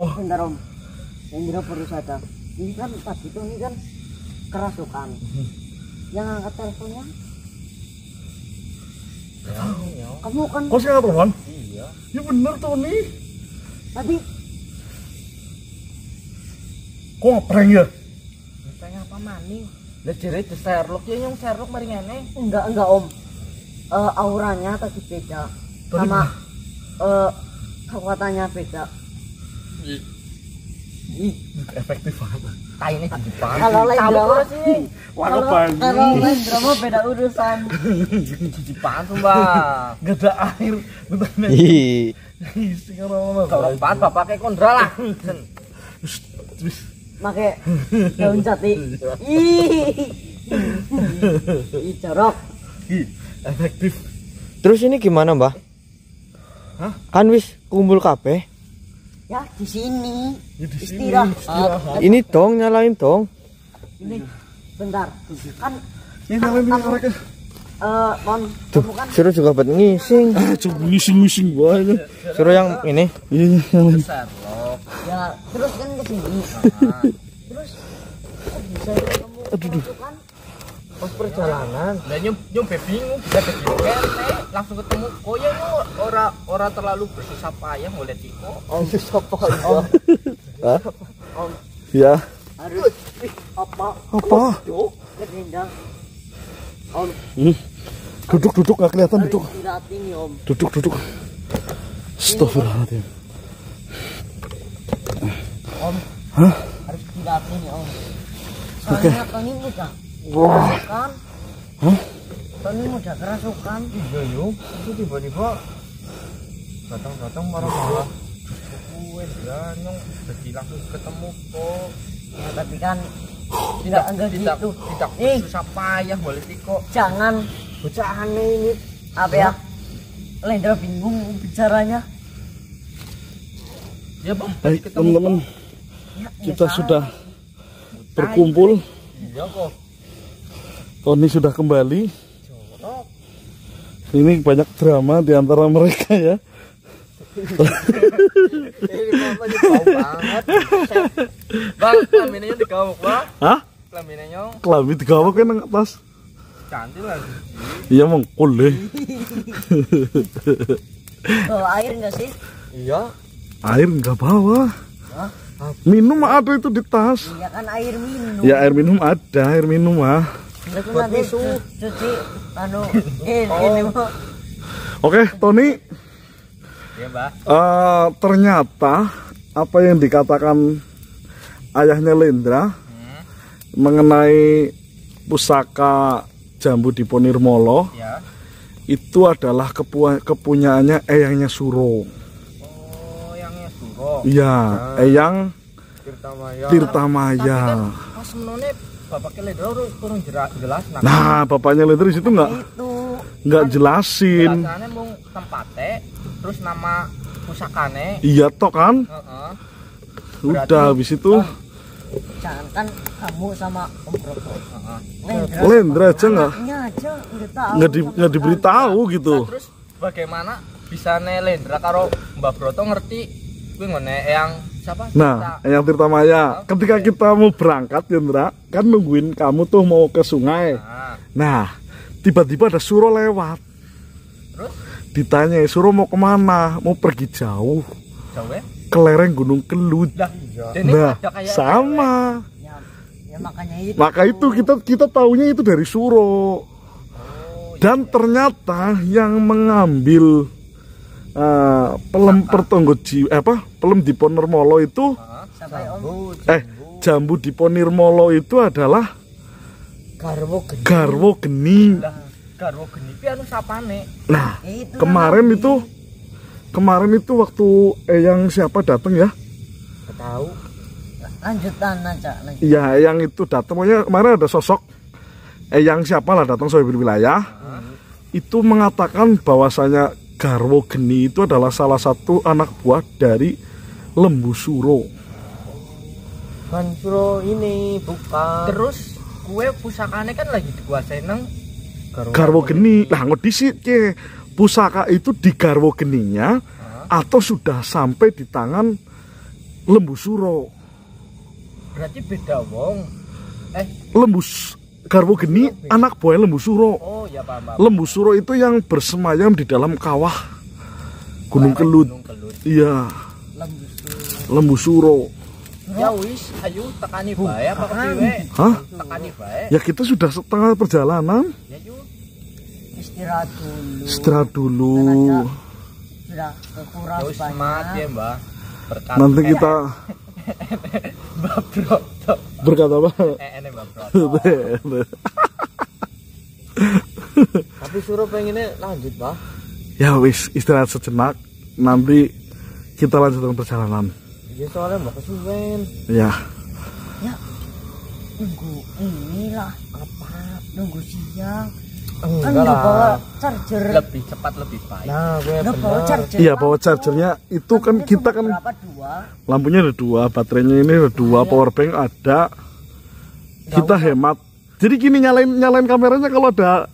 Oh. Bentar Om. Lendra perlu sadar. Ini kan tadi tuh ini kan kerasukan. Yang angkat teleponnya. Ya. Kamu kan. Kok sih nggak telepon? Iya. Ya bener Tony. Tadi. Kok ngeprank ya? Ngeprank apa maning? Lah jere di Sherlock ya yang Sherlock mari ngene. Enggak Om. Auranya tadi beda. Sama kekuatannya beda. Efektif banget. Taine di Jepang. Kalau Lendra sih. kalau Lendra mah beda urusan. Di Jepang sumpah. Gak ada air. Ih, Sekarang Kalau pan bapak kayak kondra lah. Pakai daun jati. Ih jorok. efektif. terus ini gimana, Mbah? Hah? Kan wis kumpul kabeh. Ya di sini. Ya, di sini, Istirahat. Ini dong, nyalain dong. Ini bentar. Kan Ini nyalain mereka. Mon, Tuh, kamu kan suruh juga buat ngising. Coba ngising banget. Suruh yang ini. Iya, nyalain. Sherlock. ya terus kan ke sini. Terus kok bisa ya kamu kerasukan? Pas perjalanan. Lah nyom bingung bisa begini kene langsung ketemu koyo ora terlalu bersusah payah mulai tiko. Om siapa ya? Hah? Om Ya. harus apa? Apa? Kedendang. Om Duduk nggak kelihatan duduk. harus istirahat ini Om. Duduk. Astagfirullahaladzim. Om Hah? harus istirahat ini Om. Soalnya Tony mudah Wah. kerasukan. Hah? Tony mudah kerasukan. Iya yo, itu tiba-tiba datang marah-marah. Gue ya nyong jadi langsung ketemu kok. Ya tapi kan tidak enggak gitu. Tidak Ih. susah payah boleh tiko. Jangan bocah aneh ini. Apa ya? Lendra bingung bicaranya. Ya bang, Baik ketemu teman-teman, Ya, kita ya, sudah berkumpul. iya kok. Tony sudah kembali. Jorok. Ini banyak drama di antara mereka ya. Ini mama di bau banget. Bang, kelaminnya digawok bang. Hah? Kelaminnya Kelamin digawak kan nang atas. cantik lagi. Iya mengkul deh. bawa air enggak sih? Iya. Air nggak bawa. Hah? Minum ada itu di tas. Ya kan air minum. Ya air minum ada, air minum ah. Itu buat nanti tisu. cuci anu ini mau. Oke, Tony. Iya mbak. Ternyata apa yang dikatakan ayahnya Lendra mengenai pusaka Jambu Diponirmolo Ya. itu adalah kepunyaannya eyangnya Suro. Oh, yangnya Suro. Iya, eyang Tirtamaya. Tirtamaya. Pas menone bapak Lendra kurang jelas Nah, bapaknya Lendra di situ Itu nggak jelasin. Jelasannya mau tempatnya, terus nama pusakane. Iya toh kan? Heeh. Udah habis itu jangan kan kamu sama Om Broto. Heeh. Lendra aja nggak Anaknya aja nggak tahu. nggak diberitahu gitu. Nah, terus bagaimana bisa Lendra karo Mbak Broto ngerti kuwi ngene yang siapa? Nah, yang Tirtamaya, ketika kita mau berangkat, Lendra, kan nungguin kamu tuh mau ke sungai. Nah, Nah, tiba-tiba ada Suro lewat. terus Ditanya, Suro mau kemana? Mau pergi jauh jauh ya? ke lereng Gunung Kelut. Lah, Dene Nah, ada kayak sama. Ya makanya itu. Maka itu kita taunya itu dari Suro. Oh, Dan ternyata yang mengambil pelem Pertonggoji pelem Diponirmolo itu Sampai Om Jambu Diponirmolo itu adalah garwo geni. garwo geni. Lah, garwo geni pi anu sapane? Nah, itu kemarin itu waktu eyang siapa datang ya? Enggak tahu. lanjutan aja lagi. Iya, eyang itu datang. Pokoknya kemarin ada sosok eyang siapa lah datang soal wilayah. Itu mengatakan bahwasanya garwo geni itu adalah salah satu anak buah dari Lembu Suro. Kan Suro ini bukan. Terus kue pusakane kan lagi dikuasain nang Garwo geni. Lah ngodisi ke pusaka itu di garwo geninya atau sudah sampai di tangan Lembu Suro. Berarti beda wong. Garwo Geni anak buah Lembu Suro. Oh ya paham. Lembu Suro itu yang bersemayam di dalam kawah Gunung Kelut. Iya. Lembu Suro. Ya wis, ayo tekani bae apa kepiye? Hah? Tekani bae. Ya kita sudah setengah perjalanan. Ya yuk. Istirahat dulu. Ya Sudah kekuras wis semangat ya, banyak. Mbah. Berkat. Nanti kita Mbah Broto. berkata apa? Ene Mbah Broto. Tapi suruh pengennya lanjut, Pak. Ya wis, istirahat sejenak. Nanti kita lanjutkan perjalanan. Ya soalnya mau kesuwen. Ya. Ya, nunggu inilah apa? Nunggu siang. Kan Enggak udah bawa lah. charger. Lebih cepat lebih baik. Nah, gue Udah bawa bener. charger. Iya, bawa chargernya itu kan Ini kita cuma kan berapa dua? lampunya ada dua, baterainya ini ada dua, power bank ada. Kita hemat. Jadi gini, nyalain kameranya kalau ada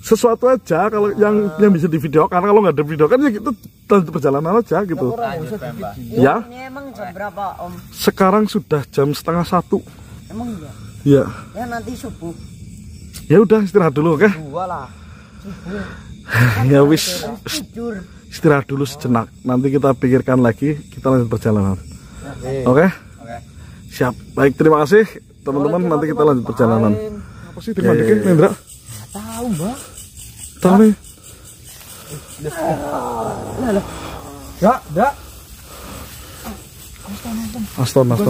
sesuatu aja, kalau yang bisa di video kan, kalau nggak ada video kan ya kita lanjut perjalanan aja gitu. Lanjut Mbah. Ya, Ini emang jam berapa Om? sekarang sudah jam 1:30. Emang ya? Ya, Ya nanti subuh. ya udah istirahat dulu, oke? Dua lah. Ya wis, Tidur. istirahat dulu sejenak. Nanti kita pikirkan lagi, kita lanjut perjalanan. Oke. Oke? Oke. Siap. Baik, terima kasih teman-teman. Nanti kita lanjut perjalanan. Apa sih terima dikit, Indra? Tahu, Mbak. Tahu nih. Dak. Astaga.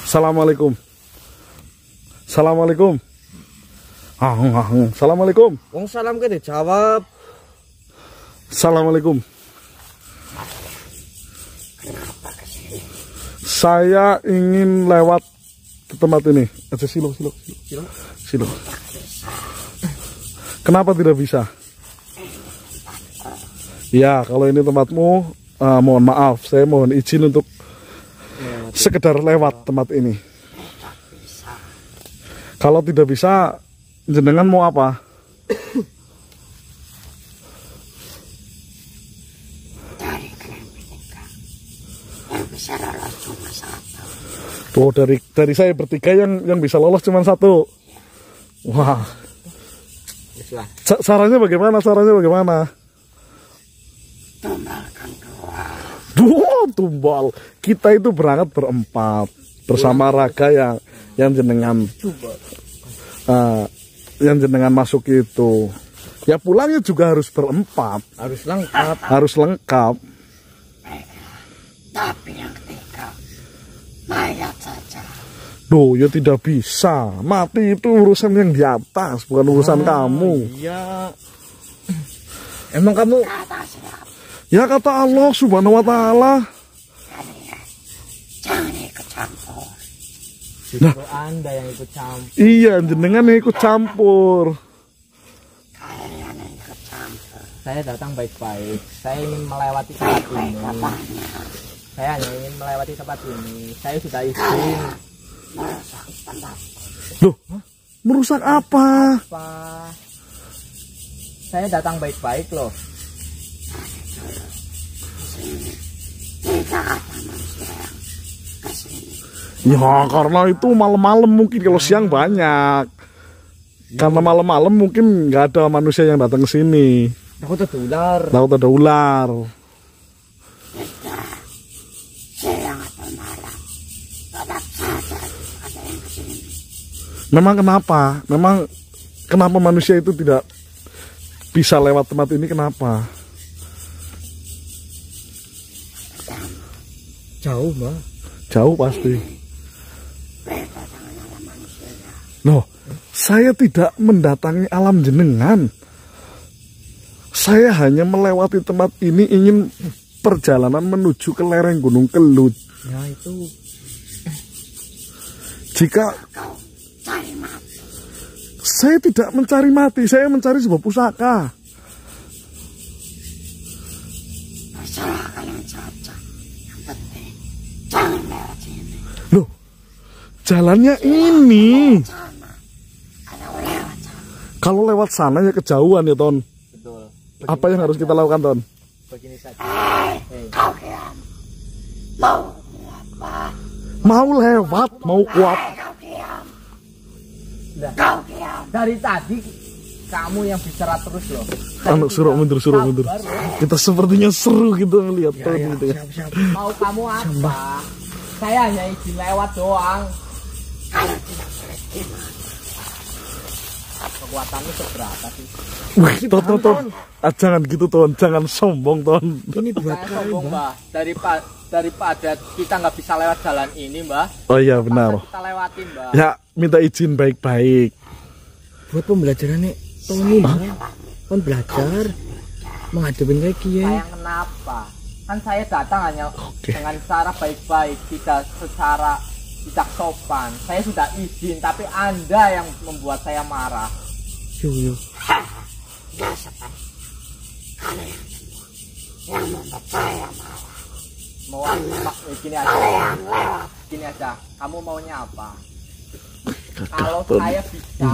Assalamualaikum. Assalamualaikum. Assalamualaikum. Wong salam ke dijawab. Assalamualaikum. Saya ingin lewat ke tempat ini. Aja silo. Kenapa tidak bisa? Ya, kalau ini tempatmu, mohon maaf, saya mohon izin untuk sekedar lewat tempat ini. Kalau tidak bisa, jenengan mau apa? Tuh dari saya bertiga yang bisa lolos cuma satu. Wah. Sarannya bagaimana? Tumbal. Kita itu berangkat berempat bersama Raga yang jenengan masuk itu. Ya pulangnya juga harus berempat. Harus lengkap. Tapi yang ketiga mayat saja. Duh, ya tidak bisa. Mati itu urusan yang di atas, bukan urusan kamu. Iya. Emang kamu Ya kata Allah Subhanahu wa taala. Jangan ikut campur. justru Anda yang ikut campur. Iya, jenengan yang ikut campur. Kalian yang ikut campur. Saya datang baik-baik. Saya ingin melewati tempat ini. Saya hanya ingin melewati tempat ini. Saya sudah izin. Loh, merusak apa? Pak, saya datang baik-baik loh. Tidak ada manusia yang kesini. Ya karena itu malam-malam, mungkin kalau siang banyak. Karena malam-malam mungkin nggak ada manusia yang datang ke sini. Takut ada ular. Takut ada ular. Siang atau malam tetap saja ada yang kesini. Memang kenapa manusia itu tidak bisa lewat tempat ini, kenapa? Jauh, Mbak. Jauh pasti. Loh, saya tidak mendatangi alam jenengan. Saya hanya melewati tempat ini, ingin perjalanan menuju ke lereng Gunung Kelut. Ya itu. Jika Cari mati. saya tidak mencari mati, saya mencari sebuah pusaka. Terserah kalian saja. Yang penting jangan lewat sini. Loh, jalannya ini. Sana. Kalau lewat sana. Kalau lewat sana ya kejauhan ya, Ton. Betul. Apa yang harus kita lakukan, Ton? Begini saja. Kau kiam. Mau lewat, mau kuat. Dari tadi kamu yang bicara terus loh. Anak suruh mundur. Kita sepertinya seru gitu melihat gitu ya. Mau kamu apa? Saya hanya izin lewat doang. Kekuatannya seberapa sih? Wih, Ton. Jangan gitu, Ton. Jangan sombong, Ton. Ini buat sombong, Mbah. Daripada kita nggak bisa lewat jalan ini, Mbah. Oh iya, benar. Kita lewatin, Mbah. Ya, minta izin baik-baik. Buat pembelajaran nih, Tony, kan belajar menghadapin kayak kiai. Sayang kenapa? Kan saya datang hanya dengan cara baik-baik, tidak secara tidak sopan. Saya sudah izin, tapi Anda yang membuat saya marah. Yo. Mau gini aja. Kamu maunya apa? Kalau saya bisa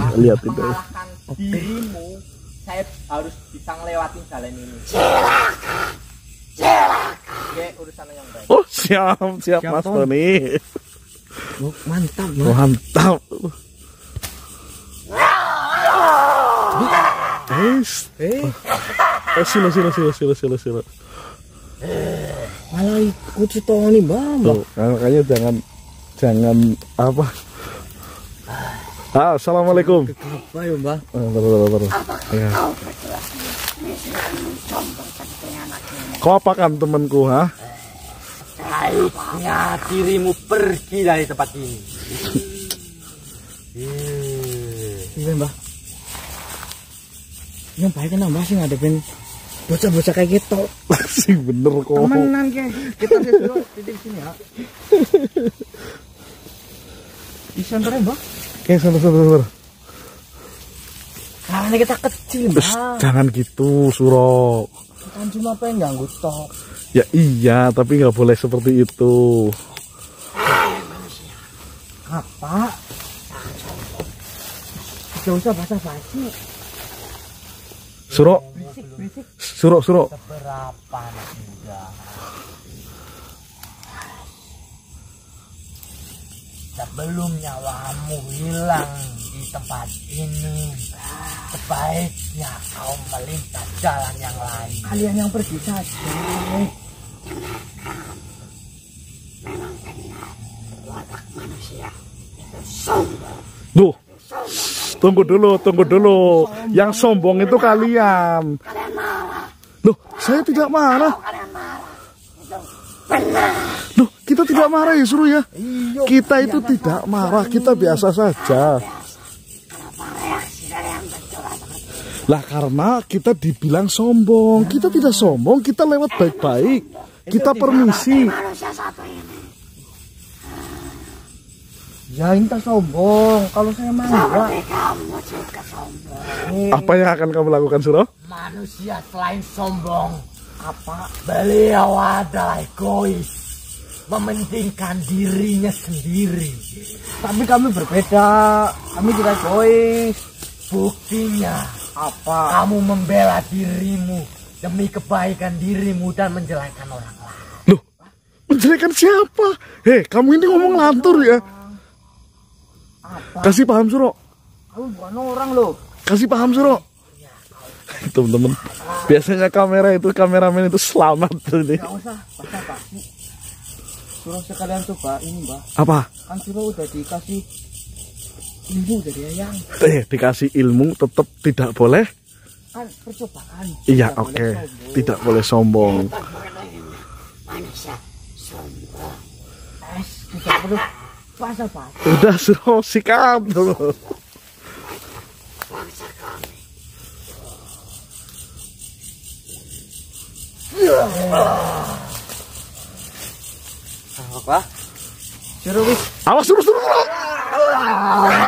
mengalahkan dirimu, saya harus bisa ngelewatin jalan ini. Oke, urusan yang baik. Oh, siap Mas Tony. Oh, mantap, Mantap. Sila. Malah ikut si Tony, Mbak. Tuh, makanya jangan apa. Assalamualaikum. Apa ya, Mbak? Baru. Ya. Kau apakan temanku, ha? Baiknya dirimu pergi dari tempat ini. Iya, Mbak. Yang baik kan Mbak sih ngadepin bocah-bocah kayak gitu. Sih bener kok. Temenan kayak kita dulu titik sini ya. Di senternya, Mbak. Oke, sabar. Karena kita kecil, Mbak. Jangan gitu, Suro. Kan cuma pengen ganggu tok. Ya iya, tapi nggak boleh seperti itu. Apa? Gak usah basa-basi. Suro. Berapa anak muda? Sebelum nyawamu hilang di tempat ini, sebaiknya kau melintas jalan yang lain. Kalian yang pergi saja. Duh. Tunggu dulu. Yang sombong itu kalian. Loh, saya tidak marah. Loh, kita tidak marah ya, Suruh ya. Kita itu tidak marah, kita biasa saja. Lah karena kita dibilang sombong. Kita tidak sombong, kita lewat baik-baik. Kita permisi. Ya entah sombong. Kalau saya mah enggak. Apa yang akan kamu lakukan, Suruh? Manusia selain sombong, apa? Beliau adalah egois, mementingkan dirinya sendiri. Tapi kami berbeda. Kami tidak egois. Buktinya Apa? kamu membela dirimu demi kebaikan dirimu dan menjelekan orang lain. Loh, menjelekan siapa? Hei, kamu ini ngomong lantur ya. Apa? Kasih paham, Suro. Kamu bukan orang loh. Kasih paham, Suro. Teman-teman, biasanya kameramen itu selamat ini. Gak usah basa-basi. Suruh sekalian coba ini, Mbak. Apa? Kan Suruh udah dikasih ilmu dari Ayang. Dikasih ilmu tetap tidak boleh. Kan percobaan. Iya, Tidak oke. boleh sombong. Tidak boleh sombong. Tidak perlu basa-basi. Udah, Suro, sikat. Apa? Suruh wis. Awas, Suro.